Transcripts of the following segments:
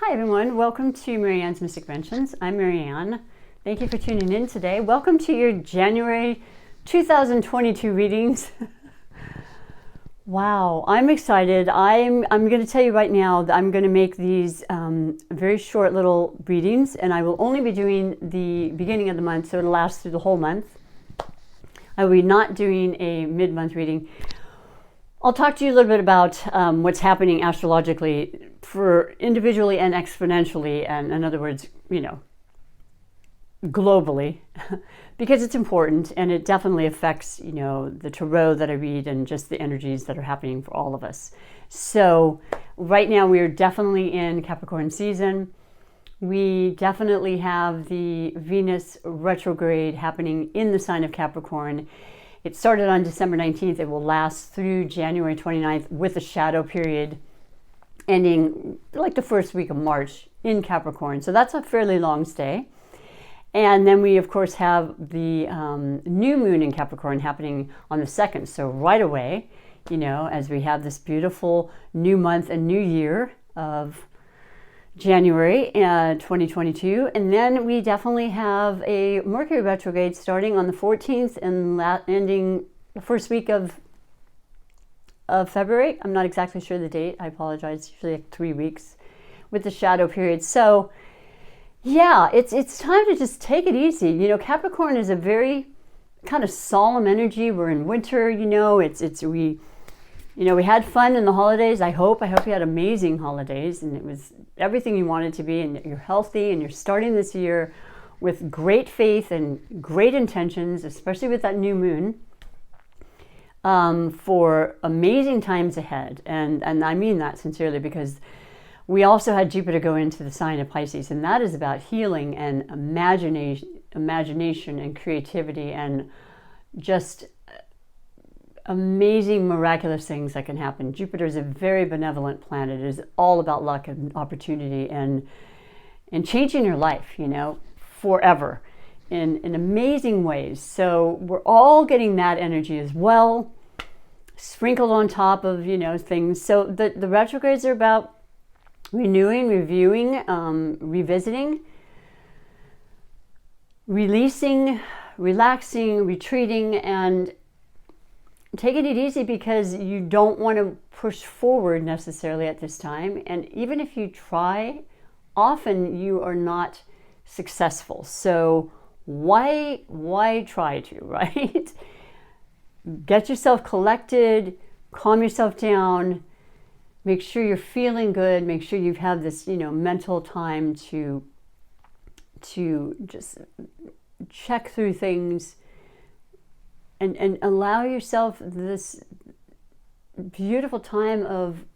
Hi everyone, welcome to Marianne's Mystic Inventions. I'm Marianne. Thank you for tuning in today. Welcome to your January 2022 readings. Wow, I'm excited. I'm going to tell you right now that I'm going to make these very short little readings, and I will only be doing the beginning of the month, so it'll last through the whole month. I will be not doing a mid-month reading. I'll talk to you a little bit about what's happening astrologically for individually and exponentially, and in other words, globally, because it's important and it definitely affects, the tarot that I read and just the energies that are happening for all of us. So right now we are definitely in Capricorn season. We definitely have the Venus retrograde happening in the sign of Capricorn. It started on December 19th. It will last through January 29th with a shadow period ending like the first week of March in Capricorn. So that's a fairly long stay. And then we, of course, have the new moon in Capricorn happening on the 2nd. So right away, as we have this beautiful new month and new year of January 2022. And then we definitely have a Mercury retrograde starting on the 14th and ending the first week of February. I'm not exactly sure the date. I apologize. It's usually like 3 weeks with the shadow period. So yeah, it's time to just take it easy. Capricorn is a very kind of solemn energy. We're in winter, we had fun in the holidays. I hope you had amazing holidays and it was everything you wanted to be, and you're healthy and you're starting this year with great faith and great intentions, especially with that new moon, for amazing times ahead. And I mean that sincerely, because we also had Jupiter go into the sign of Pisces, and that is about healing and imagination and creativity and just amazing, miraculous things that can happen. Jupiter is a very benevolent planet. It is all about luck and opportunity and changing your life, forever in amazing ways. So we're all getting that energy as well, sprinkled on top of, things. So the retrogrades are about renewing, reviewing, revisiting, releasing, relaxing, retreating, and taking it easy, because you don't want to push forward necessarily at this time. And even if you try, often you are not successful. So why try to, right? Get yourself collected, calm yourself down, make sure you're feeling good, make sure you have this, mental time to just check through things. And allow yourself this beautiful time of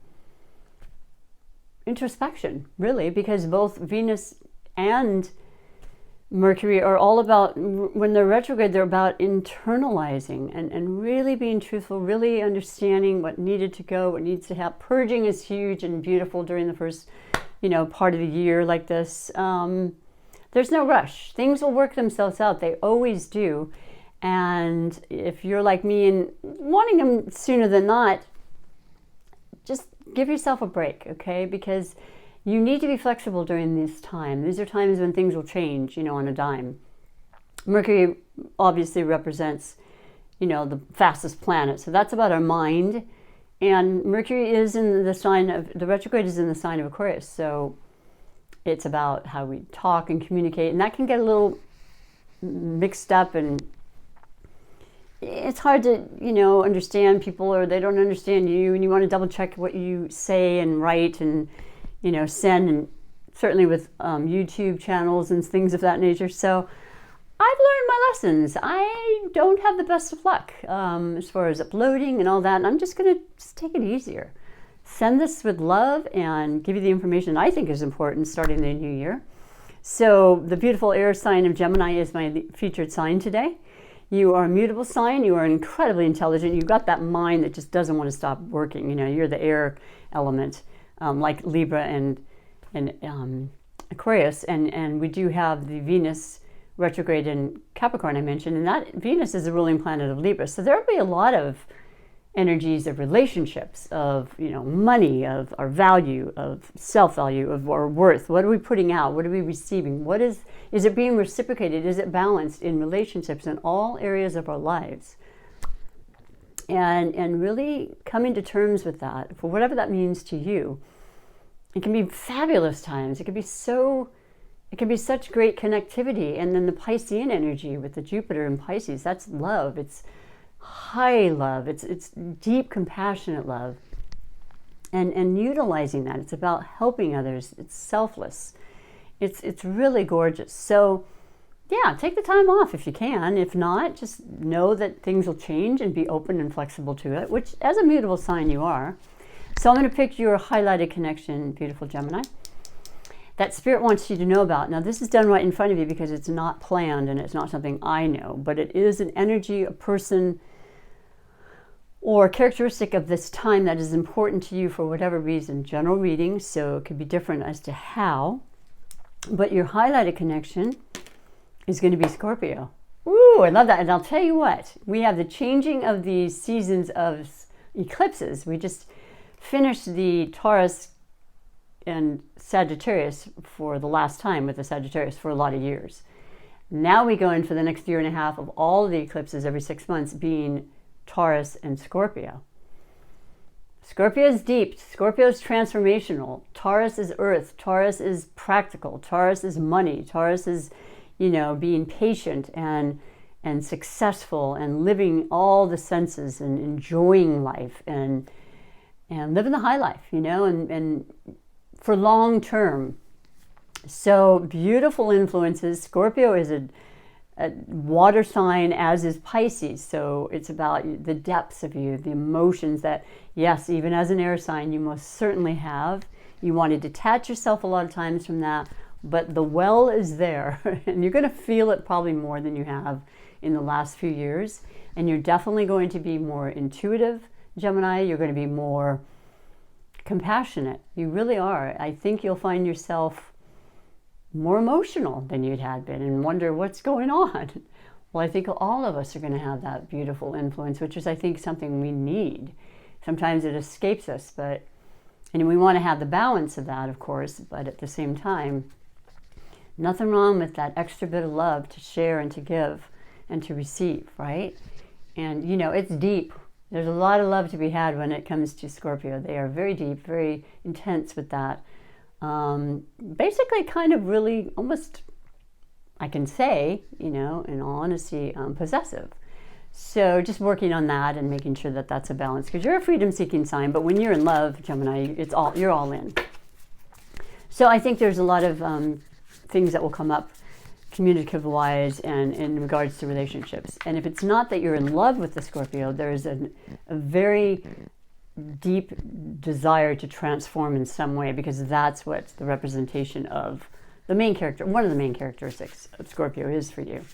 introspection, really, because both Venus and Mercury are all about, when they're retrograde, they're about internalizing and really being truthful, really understanding what needed to go, what needs to happen. Purging is huge and beautiful during the first, part of the year like this. There's no rush. Things will work themselves out. They always do. And if you're like me and wanting them sooner than not, just give yourself a break, okay? Because you need to be flexible during this time. These are times when things will change, on a dime. Mercury obviously represents, the fastest planet. So that's about our mind. And Mercury is in the sign of, the retrograde is in the sign of Aquarius. So it's about how we talk and communicate. And that can get a little mixed up, and it's hard to, understand people, or they don't understand you, and you want to double check what you say and write and, send, and certainly with YouTube channels and things of that nature. So I've learned my lessons. I don't have the best of luck as far as uploading and all that, and I'm just going to take it easier. Send this with love and give you the information I think is important starting the new year. So the beautiful air sign of Gemini is my featured sign today. You are a mutable sign. You are incredibly intelligent. You've got that mind that just doesn't want to stop working. You're the air element, like Libra and Aquarius. And we do have the Venus retrograde in Capricorn I mentioned. And that Venus is the ruling planet of Libra. So there will be a lot of energies of relationships, of, you know, money, of our value, of self-value, of our worth. What are we putting out? What are we receiving? What is it being reciprocated? Is it balanced in relationships in all areas of our lives? And really coming to terms with that, for whatever that means to you. It can be fabulous times. It can be such great connectivity. And then the Piscean energy with the Jupiter in Pisces, that's love. It's high love. It's deep, compassionate love. And utilizing that. It's about helping others. It's selfless. It's really gorgeous. So yeah, take the time off if you can. If not, just know that things will change and be open and flexible to it, which as a mutable sign you are. So I'm going to pick your highlighted connection, beautiful Gemini, that Spirit wants you to know about. Now, this is done right in front of you because it's not planned and it's not something I know, but it is an energy, a person, or characteristic of this time that is important to you for whatever reason. General reading, so it could be different as to how. But your highlighted connection is going to be Scorpio. Ooh, I love that. And I'll tell you what, we have the changing of the seasons of eclipses. We just finished the Taurus and Sagittarius for the last time with the Sagittarius for a lot of years. Now we go in for the next year and a half of all of the eclipses every 6 months being Taurus and Scorpio. Scorpio is deep. Scorpio is transformational. Taurus is earth. Taurus is practical. Taurus is money. Taurus is, you know, being patient and successful and living all the senses and enjoying life and living the high life, you know, and for long term. So beautiful influences. Scorpio is a water sign, as is Pisces. So it's about the depths of you, the emotions that, yes, even as an air sign, you most certainly have. You want to detach yourself a lot of times from that, but the well is there and you're going to feel it probably more than you have in the last few years. And you're definitely going to be more intuitive, Gemini. You're going to be more compassionate. You really are. I think you'll find yourself more emotional than you'd had been and wonder what's going on. Well, I think all of us are going to have that beautiful influence, which is, I think, something we need. Sometimes it escapes us, and we want to have the balance of that, of course, but at the same time, nothing wrong with that extra bit of love to share and to give and to receive, right? And, you know, it's deep. There's a lot of love to be had when it comes to Scorpio. They are very deep, very intense with that. Basically kind of really almost, I can say, you know, in all honesty, possessive. So just working on that and making sure that that's a balance, because you're a freedom-seeking sign, but when you're in love, Gemini, you're all in. So I think there's a lot of things that will come up communicative-wise and in regards to relationships. And if it's not that you're in love with the Scorpio, there's a very deep desire to transform in some way, because that's what the representation of the main character, one of the main characteristics of Scorpio is for you.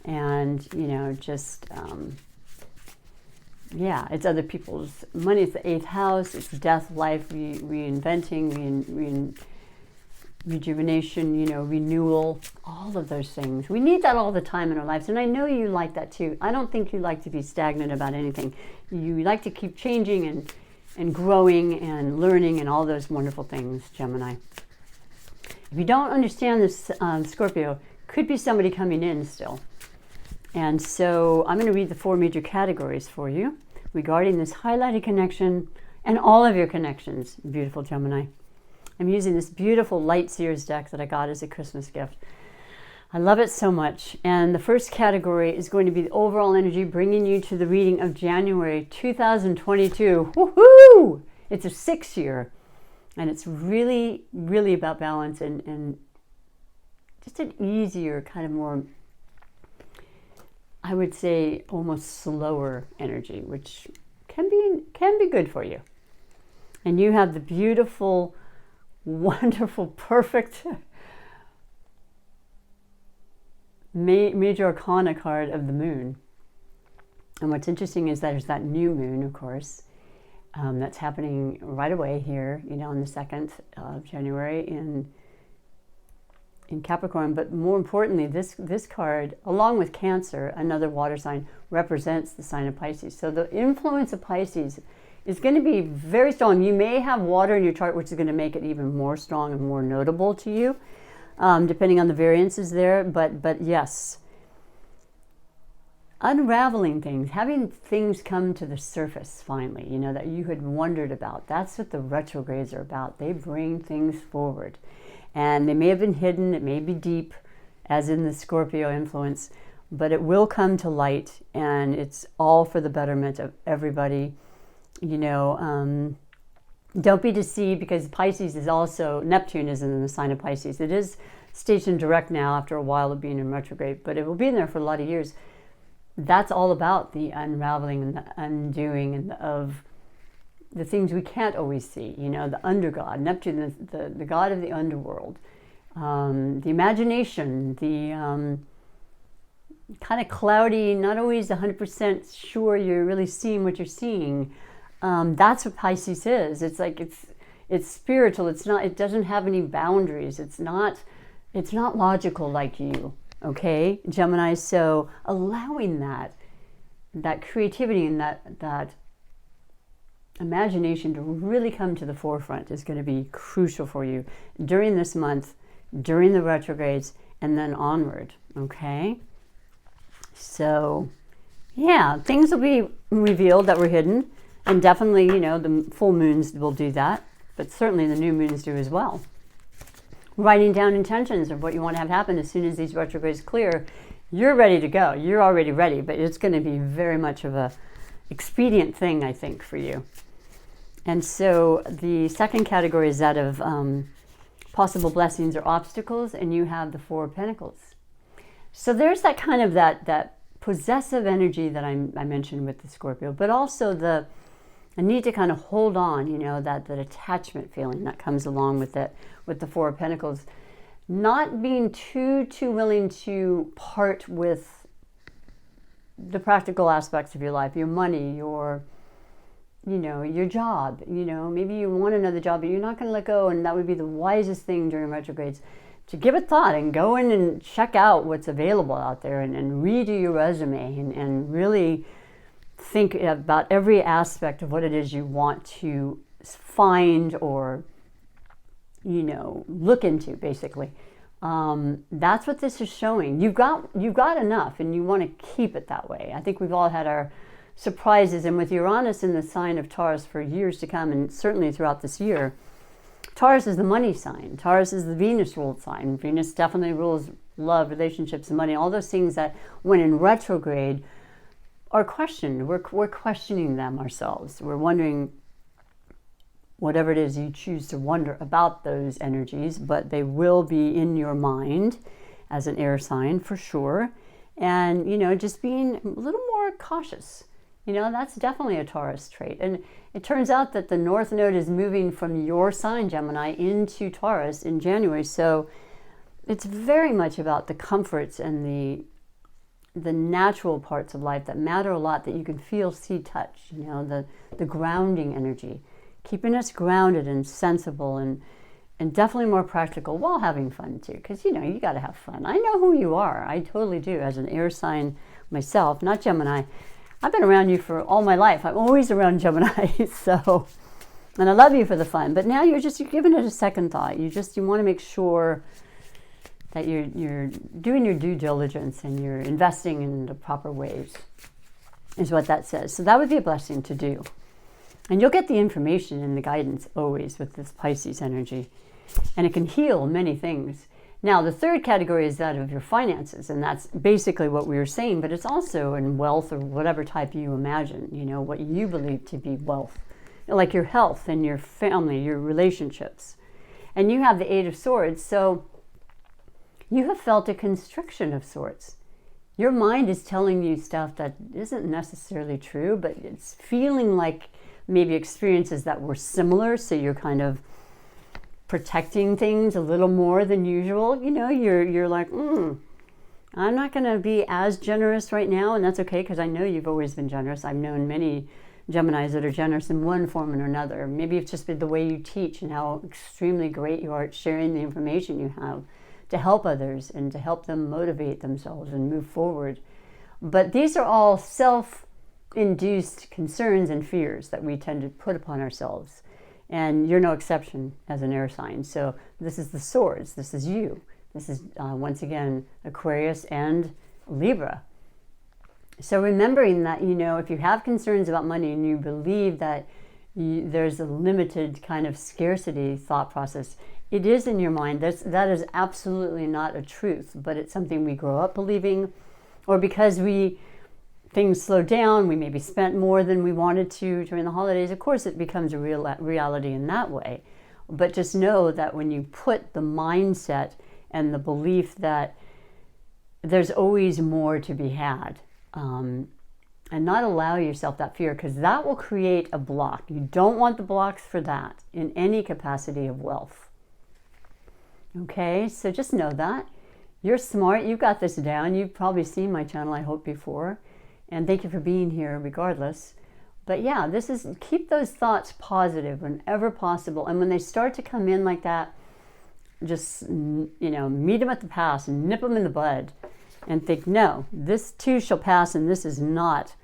And, you know, just, yeah, it's other people's money. It's the 8th house. It's death, life, reinventing, rejuvenation, you know, renewal, all of those things. We need that all the time in our lives. And I know you like that too. I don't think you like to be stagnant about anything. You like to keep changing and growing and learning and all those wonderful things, Gemini. If you don't understand this, Scorpio, could be somebody coming in still. And so I'm going to read the 4 major categories for you regarding this highlighted connection and all of your connections, beautiful Gemini. I'm using this beautiful Light Seers deck that I got as a Christmas gift. I love it so much. And the first category is going to be the overall energy, bringing you to the reading of January 2022. Woohoo! It's a 6-year. And it's really, really about balance and just an easier, kind of more, I would say, almost slower energy, which can be good for you. And you have the beautiful, wonderful, perfect major arcana card of the moon. And what's interesting is there's that new moon, of course, that's happening right away here, you know, on the 2nd of January in Capricorn, but more importantly, this card, along with Cancer, another water sign, represents the sign of Pisces. So the influence of Pisces is going to be very strong. You may have water in your chart, which is going to make it even more strong and more notable to you, depending on the variances there. But yes, unraveling things, having things come to the surface finally, you know, that you had wondered about. That's what the retrogrades are about. They bring things forward. And they may have been hidden, it may be deep, as in the Scorpio influence, but it will come to light, and it's all for the betterment of everybody. You know, don't be deceived, because Pisces is also, Neptune is in the sign of Pisces. It is stationed direct now after a while of being in retrograde, but it will be in there for a lot of years. That's all about the unraveling and the undoing and of the things we can't always see, you know, the undergod, Neptune, the god of the underworld, the imagination, the kind of cloudy, not always 100% sure you're really seeing what you're seeing. That's what Pisces is. It's like, it's spiritual. It's not, it doesn't have any boundaries. It's not logical like you, okay, Gemini? So allowing that creativity and that imagination to really come to the forefront is going to be crucial for you during this month, during the retrogrades, and then onward, okay? So, yeah, things will be revealed that were hidden, and definitely, you know, the full moons will do that, but certainly the new moons do as well. Writing down intentions of what you want to have happen as soon as these retrogrades clear, you're ready to go. You're already ready, but it's going to be very much of a expedient thing, I think, for you. And so the second category is that of possible blessings or obstacles, and you have the Four of Pentacles. So there's that kind of that possessive energy that I mentioned with the Scorpio, but also the need to kind of hold on, you know, that attachment feeling that comes along with it, with the Four of Pentacles. Not being too willing to part with the practical aspects of your life, your money, your job. You know, maybe you want another job, but you're not going to let go, and that would be the wisest thing during retrogrades, to give it thought and go in and check out what's available out there, and redo your resume, and really think about every aspect of what it is you want to find or, you know, look into, basically. That's what this is showing. You've got enough, and you want to keep it that way. I think we've all had our surprises, and with Uranus in the sign of Taurus for years to come, and certainly throughout this year, Taurus is the money sign. Taurus is the Venus ruled sign. Venus definitely rules love, relationships, and money, all those things that when in retrograde are questioned. We're questioning them ourselves. We're wondering whatever it is you choose to wonder about those energies, but they will be in your mind as an air sign for sure. And, you know, just being a little more cautious. You know, that's definitely a Taurus trait. And it turns out that the North Node is moving from your sign, Gemini, into Taurus in January. So it's very much about the comforts and the natural parts of life that matter a lot, that you can feel, see, touch. You know, the grounding energy, keeping us grounded and sensible and definitely more practical while having fun too. Because, you know, you got to have fun. I know who you are. I totally do. As an air sign myself, not Gemini. I've been around you for all my life. I'm always around Gemini. So, and I love you for the fun. But now you're giving it a second thought. You want to make sure that you're doing your due diligence and you're investing in the proper ways, is what that says. So that would be a blessing to do. And you'll get the information and the guidance always with this Pisces energy. And it can heal many things. Now, the third category is that of your finances, and that's basically what we were saying, but it's also in wealth or whatever type you imagine, you know, what you believe to be wealth, like your health and your family, your relationships. And you have the Eight of Swords, so you have felt a constriction of sorts. Your mind is telling you stuff that isn't necessarily true, but it's feeling like maybe experiences that were similar, so you're kind of protecting things a little more than usual. You know, you're like, I'm not going to be as generous right now, and that's okay, because I know you've always been generous. I've known many Geminis that are generous in one form or another. Maybe it's just been the way you teach and how extremely great you are at sharing the information you have to help others and to help them motivate themselves and move forward. But these are all self-induced concerns and fears that we tend to put upon ourselves. And you're no exception as an air sign. So this is the swords. This is you. This is, once again, Aquarius and Libra. So remembering that, if you have concerns about money and you believe that there's a limited kind of scarcity thought process, it is in your mind. That is absolutely not a truth, but it's something we grow up believing, or because things slow down, we maybe spent more than we wanted to during the holidays. Of course, it becomes a real reality in that way. But just know that when you put the mindset and the belief that there's always more to be had, and not allow yourself that fear, because that will create a block. You don't want the blocks for that in any capacity of wealth. Okay, so just know that. You're smart. You got this down. You've probably seen my channel, I hope, before. And thank you for being here regardless. But yeah, keep those thoughts positive whenever possible. And when they start to come in like that, just, meet them at the pass and nip them in the bud and think, no, this too shall pass and this is not.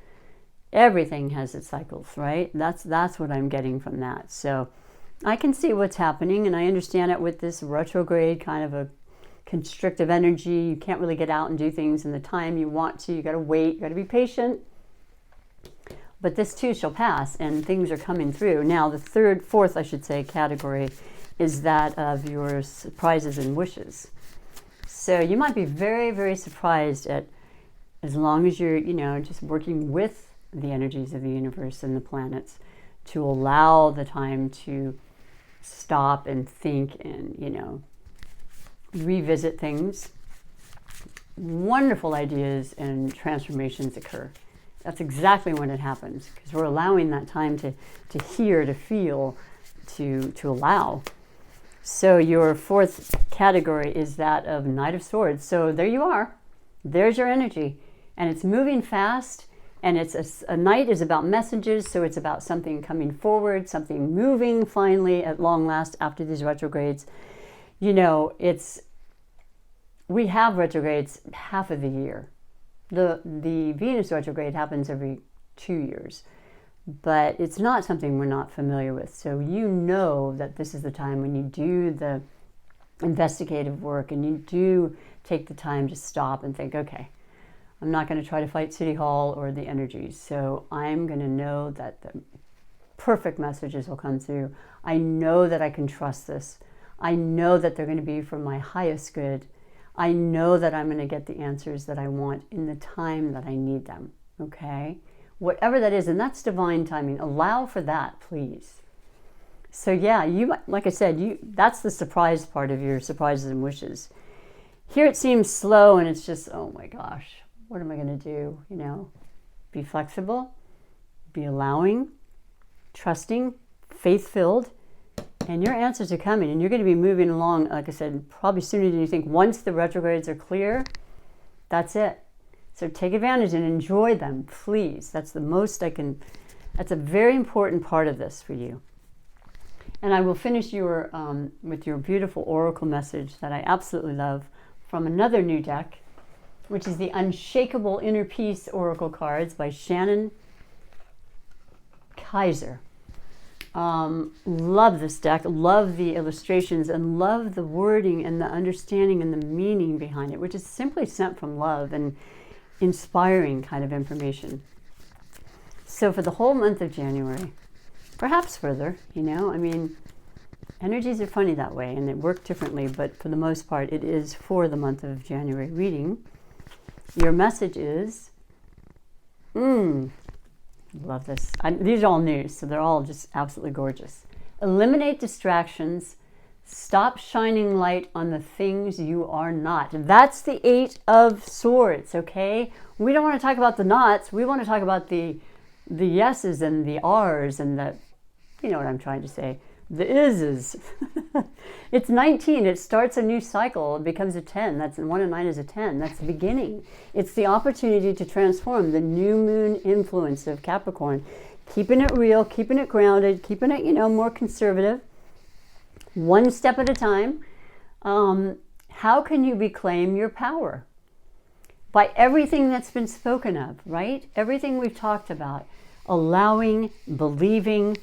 Everything has its cycles, right? That's what I'm getting from that. So I can see what's happening, and I understand it with this retrograde kind of a constrictive energy. You can't really get out and do things in the time you want to. You got to wait. You got to be patient. But this too shall pass, and things are coming through. Now, the fourth, I should say, category is that of your surprises and wishes. So you might be very, very surprised at, as long as you're, just working with the energies of the universe and the planets, to allow the time to stop and think and, revisit things. Wonderful ideas and transformations occur. That's exactly when it happens, because we're allowing that time to hear, to feel, to allow. So your fourth category is that of Knight of Swords. So there you are. There's your energy. And it's moving fast. And a knight is about messages. So it's about something coming forward, something moving finally at long last after these retrogrades. We have retrogrades half of the year. The Venus retrograde happens every 2 years. But it's not something we're not familiar with. So that this is the time when you do the investigative work and you do take the time to stop and think, okay, I'm not going to try to fight City Hall or the energies. So I'm going to know that the perfect messages will come through. I know that I can trust this. I know that they're going to be for my highest good. I know that I'm going to get the answers that I want in the time that I need them. Okay? Whatever that is, and that's divine timing. Allow for that, please. So yeah, like I said, that's the surprise part of your surprises and wishes. Here it seems slow and it's just, oh my gosh, what am I going to do? Be flexible, be allowing, trusting, faith-filled, and your answers are coming, and you're going to be moving along, like I said, probably sooner than you think. Once the retrogrades are clear, that's it. So take advantage and enjoy them, please. That's a very important part of this for you. And I will finish with your beautiful oracle message that I absolutely love from another new deck, which is the Unshakable Inner Peace Oracle cards by Shannon Kaiser. Love this deck, love the illustrations, and love the wording and the understanding and the meaning behind it, which is simply sent from love and inspiring kind of information. So for the whole month of January, perhaps further, energies are funny that way and they work differently, but for the most part, it is for the month of January reading. Your message is, love this. These are all new, so they're all just absolutely gorgeous. Eliminate distractions. Stop shining light on the things you are not. That's the 8 of Swords, okay? We don't want to talk about the nots. We want to talk about the yeses and the R's and the, you know what I'm trying to say, the is's. It's 19. It starts a new cycle. It becomes a 10. 1 and 9 is a 10. That's the beginning. It's the opportunity to transform the new moon influence of Capricorn. Keeping it real, keeping it grounded, keeping it, more conservative. One step at a time. How can you reclaim your power? By everything that's been spoken of, right? Everything we've talked about. Allowing, believing,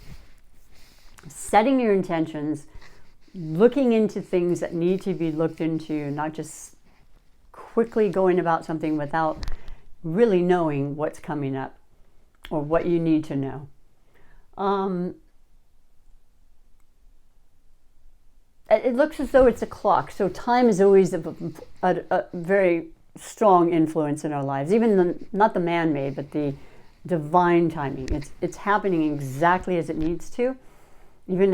setting your intentions, looking into things that need to be looked into, not just quickly going about something without really knowing what's coming up or what you need to know. It looks as though it's a clock, so time is always a very strong influence in our lives, even not the man-made, but the divine timing. It's happening exactly as it needs to, even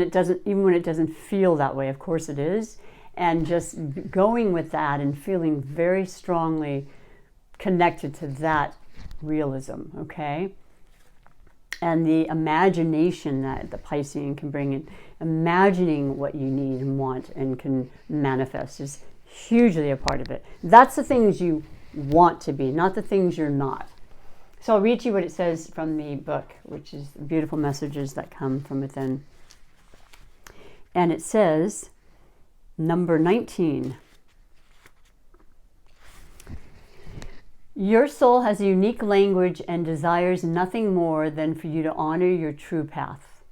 when it doesn't feel that way. Of course it is, and just going with that and feeling very strongly connected to that realism. Okay. And the imagination that the Piscean can bring in, imagining what you need and want and can manifest, is hugely a part of it. That's the things you want to be, not the things you're not. So I'll read to you what it says from the book, which is beautiful messages that come from within. And it says, number 19. Your soul has a unique language and desires nothing more than for you to honor your true path.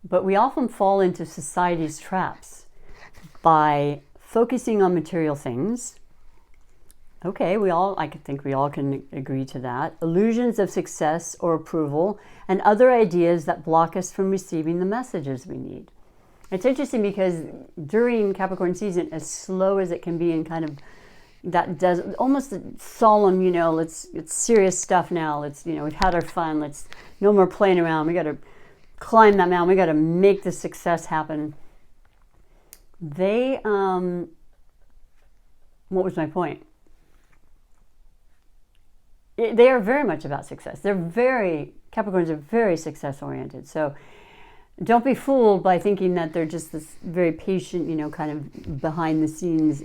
But we often fall into society's traps by focusing on material things. Okay, I think we all can agree to that. Illusions of success or approval and other ideas that block us from receiving the messages we need. It's interesting because during Capricorn season, as slow as it can be and kind of that does almost solemn, it's serious stuff now. We've had our fun. Let's no more playing around. We got to climb that mountain. We got to make the success happen. What was my point? They are very much about success. Capricorns are very success oriented. So don't be fooled by thinking that they're just this very patient, kind of behind the scenes,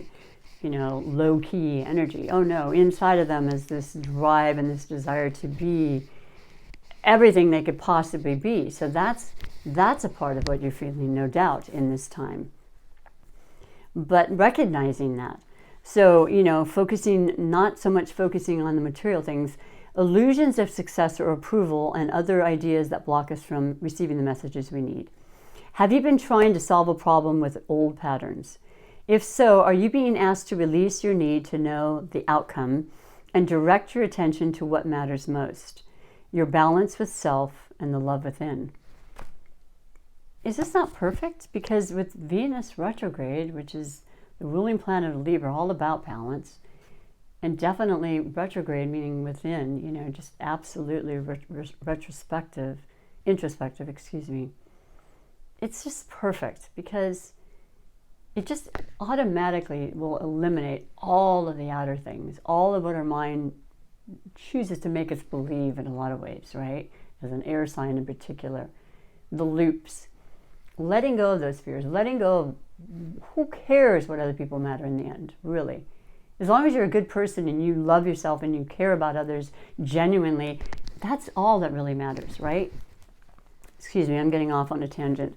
low-key energy. Oh no, inside of them is this drive and this desire to be everything they could possibly be. So that's a part of what you're feeling, no doubt, in this time. But recognizing that. So, not so much focusing on the material things, illusions of success or approval and other ideas that block us from receiving the messages we need. Have you been trying to solve a problem with old patterns? If so, are you being asked to release your need to know the outcome and direct your attention to what matters most, your balance with self and the love within? Is this not perfect? Because with Venus retrograde, which is the ruling planet of Libra, all about balance, and definitely retrograde, meaning within, just absolutely introspective, it's just perfect because it just automatically will eliminate all of the outer things, all of what our mind chooses to make us believe in a lot of ways, right? As an air sign in particular, the loops, letting go of those fears, letting go of who cares what other people matter in the end, really. As long as you're a good person and you love yourself and you care about others genuinely, that's all that really matters, right? Excuse me, I'm getting off on a tangent.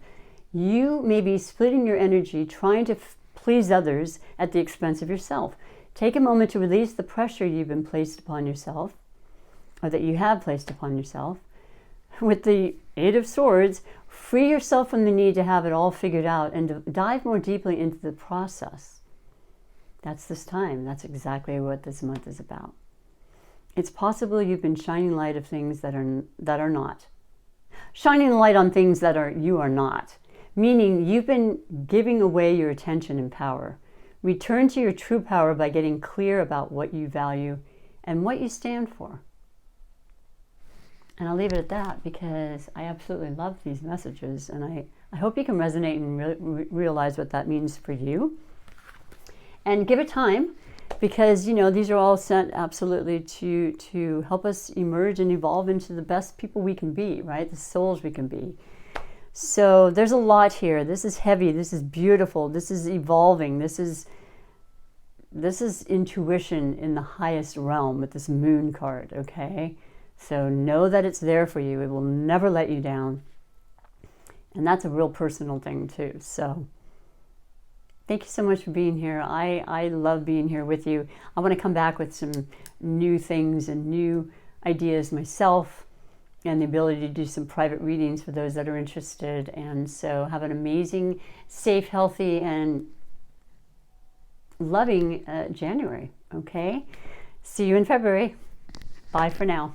You may be splitting your energy trying to please others at the expense of yourself. Take a moment to release the pressure you've been placed upon yourself, or that you have placed upon yourself. With the Eight of Swords, free yourself from the need to have it all figured out and dive more deeply into the process. That's this time. That's exactly what this month is about. It's possible you've been shining light of things that are not. Shining the light on things that you are not. Meaning you've been giving away your attention and power. Return to your true power by getting clear about what you value and what you stand for. And I'll leave it at that because I absolutely love these messages, and I hope you can resonate and realize what that means for you. And give it time, because these are all sent absolutely to help us emerge and evolve into the best people we can be, right? The souls we can be. So there's a lot here. This is heavy. This is beautiful. This is evolving. This is intuition in the highest realm with this moon card, okay? So know that it's there for you. It will never let you down. And that's a real personal thing too. So Thank you so much for being here. I love being here with you. I want to come back with some new things and new ideas myself, and the ability to do some private readings for those that are interested. And so have an amazing, safe, healthy, and loving January. Okay? See you in February. Bye for now.